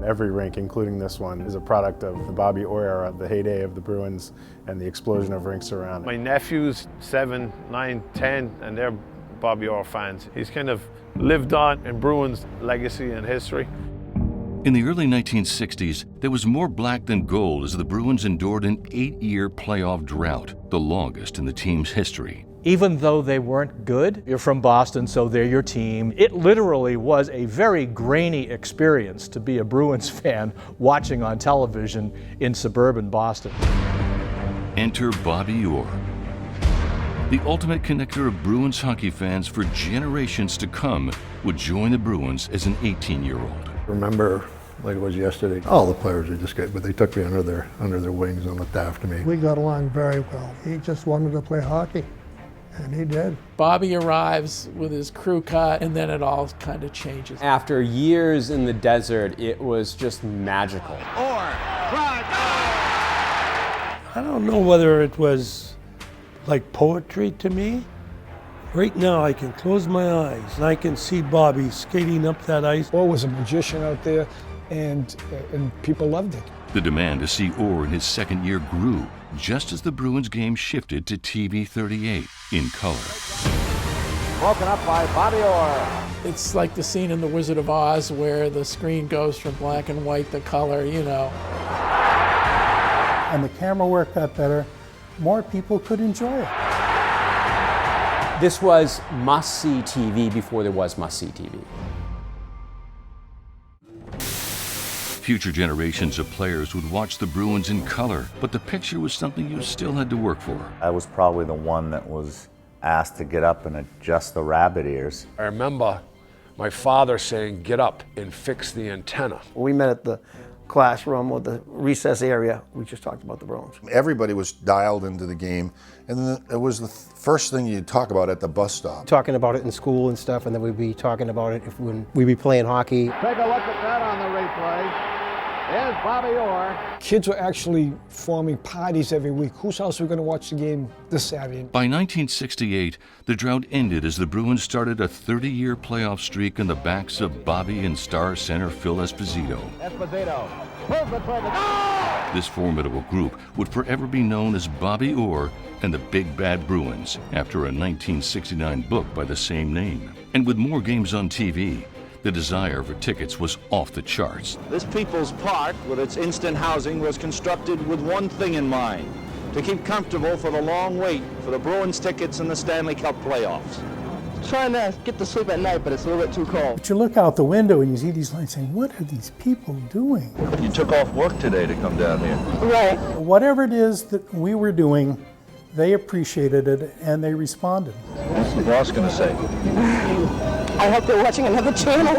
Every rink, including this one, is a product of the Bobby Orr era, the heyday of the Bruins, and the explosion of rinks around it. My nephew's 7, 9, 10, and they're Bobby Orr fans. He's kind of lived on in Bruins' legacy and history. In the early 1960s, there was more black than gold as the Bruins endured an 8-year playoff drought, the longest in the team's history. Even though they weren't good, you're from Boston, so they're your team. It literally was a very grainy experience to be a Bruins fan watching on television in suburban Boston. Enter Bobby Orr, the ultimate connector of Bruins hockey fans for generations to come, would join the Bruins as an 18-year-old. Remember, like it was yesterday, all the players are just good, but they took me under their wings and looked after me. We got along very well. He just wanted to play hockey, and he did. Bobby arrives with his crew cut, and then it all kind of changes. After years in the desert, it was just magical. I don't know whether it was like poetry to me. Right now, I can close my eyes and I can see Bobby skating up that ice. Orr was a magician out there, and people loved it. The demand to see Orr in his second year grew, just as the Bruins game shifted to TV 38 in color. Broken up by Bobby Orr. It's like the scene in The Wizard of Oz where the screen goes from black and white to color, you know. And the camera work got better. More people could enjoy it. This was must-see TV before there was must-see TV. Future generations of players would watch the Bruins in color, but the picture was something you still had to work for. I was probably the one that was asked to get up and adjust the rabbit ears. I remember my father saying, "Get up and fix the antenna." We met at the classroom or the recess area. We just talked about the Bruins. Everybody was dialed into the game, and then it was the first thing you'd talk about at the bus stop. Talking about it in when stuff, and then we'd be talking about it when we'd be playing hockey. Take a look at that on the replay. There's Bobby Orr. Kids were actually forming parties every week. Whose house are we going to watch the game this Saturday? By 1968, the drought ended as the Bruins started a 30-year playoff streak on the backs of Bobby and star center Phil Esposito. Esposito pulls the trigger. Oh! This formidable group would forever be known as Bobby Orr and the Big Bad Bruins, after a 1969 book by the same name. And with more games on TV, the desire for tickets was off the charts. This People's Park, with its instant housing, was constructed with one thing in mind: to keep comfortable for the long wait for the Bruins tickets in the Stanley Cup playoffs. Trying to get to sleep at night, but it's a little bit too cold. But you look out the window and you see these lights saying, what are these people doing? You took off work today to come down here. Right. Whatever it is that we were doing, they appreciated it and they responded. What's the boss going to say? I hope they're watching another channel.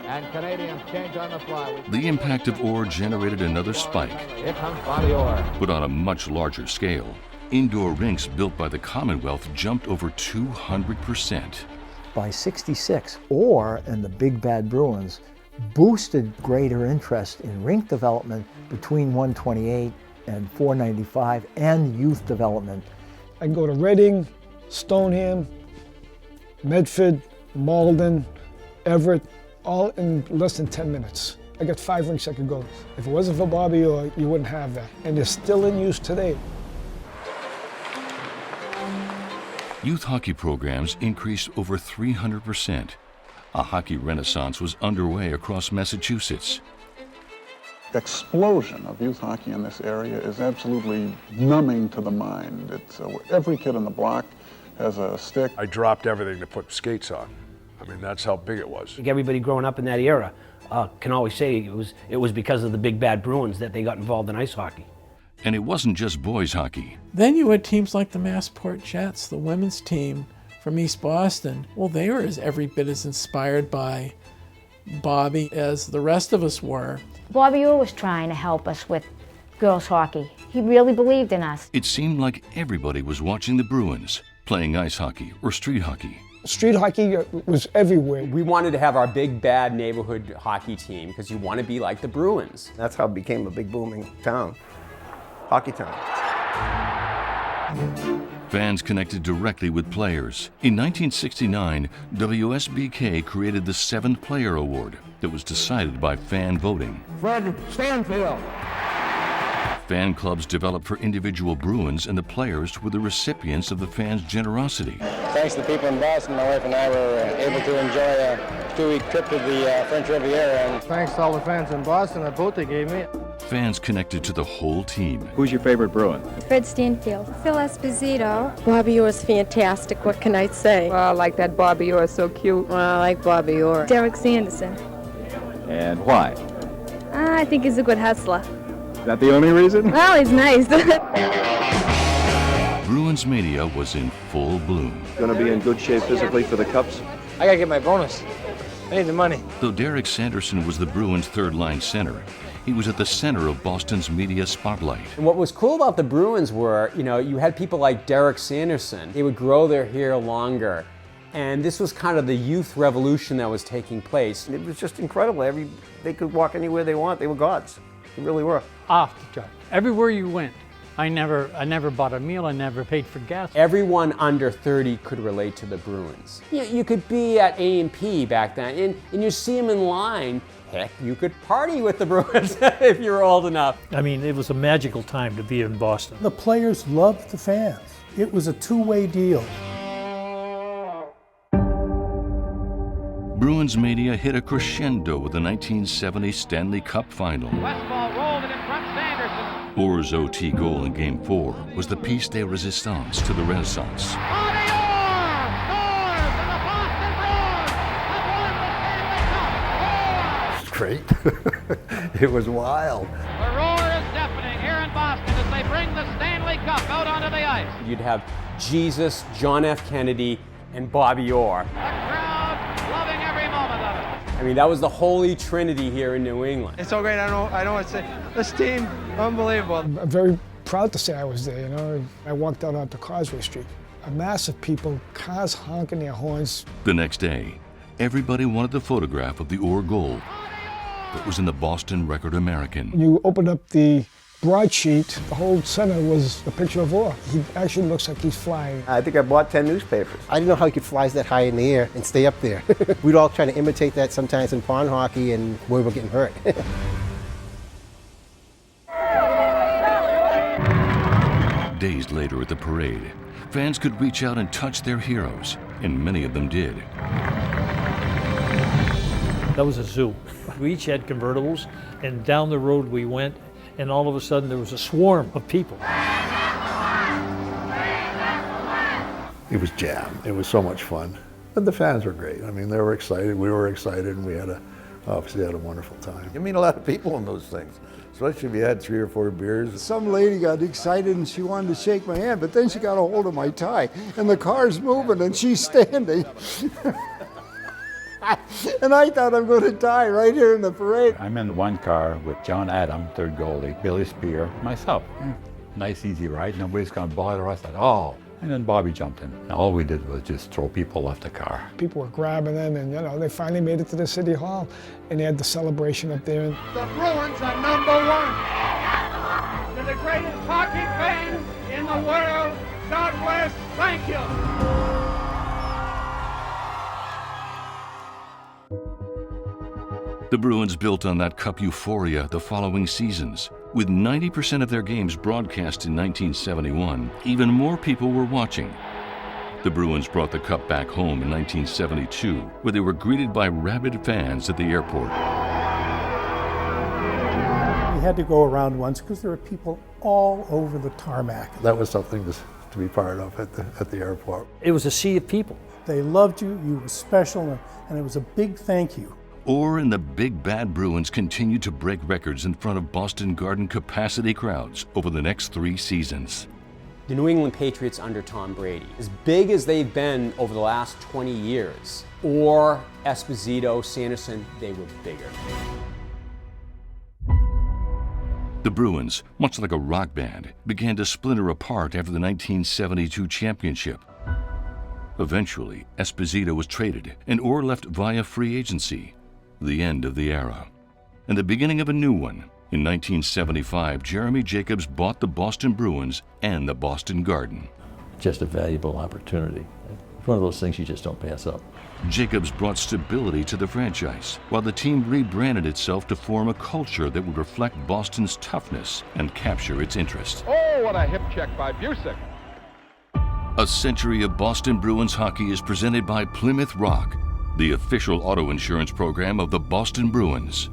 And Canadians change on the fly. The impact of Orr generated another spike, Here comes Bobby Orr. but on a much larger scale. Indoor rinks built by the Commonwealth jumped over 200%. By '66, Orr and the Big Bad Bruins boosted greater interest in rink development between 128 and 495 and youth development. I can go to Reading, Stoneham, Medford, Malden, Everett, all in less than 10 minutes. I got 5 rinks I could go to. If it wasn't for Bobby Orr, you wouldn't have that. And they're still in use today. Youth hockey programs increased over 300%. A hockey renaissance was underway across Massachusetts. The explosion of youth hockey in this area is absolutely numbing to the mind. It's every kid on the block has a stick. I dropped everything to put skates on. I mean, that's how big it was. Everybody growing up in that era can always say it was because of the Big Bad Bruins that they got involved in ice hockey. And it wasn't just boys hockey. Then you had teams like the Massport Jets, the women's team from East Boston. Well, they were every bit as inspired by Bobby as the rest of us were. Bobby Orr was trying to help us with girls hockey. He really believed in us. It seemed like everybody was watching the Bruins, playing ice hockey or street hockey. Street hockey was everywhere. We wanted to have our big bad neighborhood hockey team because you want to be like the Bruins. That's how it became a big booming town, hockey town. Fans connected directly with players. In 1969, WSBK created the 7th Player Award that was decided by fan voting. Fred Stanfield. Fan clubs developed for individual Bruins, and the players were the recipients of the fans' generosity. Thanks to the people in Boston, my wife and I were able to enjoy a 2-week trip to the French Riviera. And thanks to all the fans in Boston, the boat they gave me. Fans connected to the whole team. Who's your favorite Bruin? Fred Stanfield. Phil Esposito. Bobby Orr's fantastic. What can I say? Well, I like that Bobby Orr, so cute. Well, I like Bobby Orr. Derek Sanderson. And why? I think he's a good hustler. Is that the only reason? Well, he's nice. Bruins mania was in full bloom. Going to be in good shape physically for the Cups? I gotta get my bonus. I need the money. Though Derek Sanderson was the Bruins' third-line center, he was at the center of Boston's media spotlight. And what was cool about the Bruins were, you had people like Derek Sanderson. They would grow their hair longer. And this was kind of the youth revolution that was taking place. It was just incredible. They could walk anywhere they want. They were gods. They really were. Off the chart. Everywhere you went. I never bought a meal. I never paid for gas. Everyone under 30 could relate to the Bruins. You could be at A&P back then, and you see them in line. Heck, you could party with the Bruins if you were old enough. I mean, it was a magical time to be in Boston. The players loved the fans. It was a two-way deal. Bruins mania hit a crescendo with the 1970 Stanley Cup final. Westfall rolled it in front, Sanderson. Orr's OT goal in Game 4 was the piece de resistance to the Renaissance. Bobby Orr scores, and the Boston Bruins have won the Stanley Cup. Great. It was wild. The roar is deafening here in Boston as they bring the Stanley Cup out onto the ice. You'd have Jesus, John F. Kennedy, and Bobby Orr. The crowd loving every moment of it. I mean, that was the holy trinity here in New England. It's so great. I don't know what to say. This team, unbelievable. I'm very proud to say I was there, I walked out onto Causeway Street. A mass of people, cars honking their horns. The next day, everybody wanted the photograph of the Orr goal that was in the Boston Record American. When you open up the broadsheet, the whole center was a picture of Orr. He actually looks like he's flying. I think I bought 10 newspapers. I didn't know how he could fly that high in the air and stay up there. We'd all try to imitate that sometimes in pond hockey, and we were getting hurt. Days later at the parade, fans could reach out and touch their heroes, and many of them did. That was a zoo. We each had convertibles, and down the road we went, and all of a sudden there was a swarm of people. It was jam. It was so much fun. But the fans were great. I mean, they were excited. We were excited, and we obviously had a wonderful time. You meet a lot of people in those things, especially if you had 3 or 4 beers. Some lady got excited and she wanted to shake my hand, but then she got a hold of my tie, and the car's moving and she's standing. And I thought I'm going to die right here in the parade. I'm in one car with John Adam, third goalie, Billy Spear, myself. Nice, easy ride. Nobody's going to bother us at all. And then Bobby jumped in. And all we did was just throw people off the car. People were grabbing them, and they finally made it to the City Hall, and they had the celebration up there. The Bruins are #1. To the greatest hockey fans in the world, God bless, thank you. The Bruins built on that Cup euphoria the following seasons. With 90% of their games broadcast in 1971, even more people were watching. The Bruins brought the Cup back home in 1972, where they were greeted by rabid fans at the airport. We had to go around once because there were people all over the tarmac. That was something to be part of at the airport. It was a sea of people. They loved you, you were special, and it was a big thank you. Orr and the Big Bad Bruins continued to break records in front of Boston Garden capacity crowds over the next 3 seasons. The New England Patriots under Tom Brady, as big as they've been over the last 20 years, Orr, Esposito, Sanderson, they were bigger. The Bruins, much like a rock band, began to splinter apart after the 1972 championship. Eventually, Esposito was traded, and Orr left via free agency. The end of the era, and the beginning of a new one. In 1975, Jeremy Jacobs bought the Boston Bruins and the Boston Garden. just a valuable opportunity. It's one of those things you just don't pass up. Jacobs brought stability to the franchise, while the team rebranded itself to form a culture that would reflect Boston's toughness and capture its interest. Oh, what a hip check by Busick. A century of Boston Bruins hockey is presented by Plymouth Rock, the official auto insurance program of the Boston Bruins.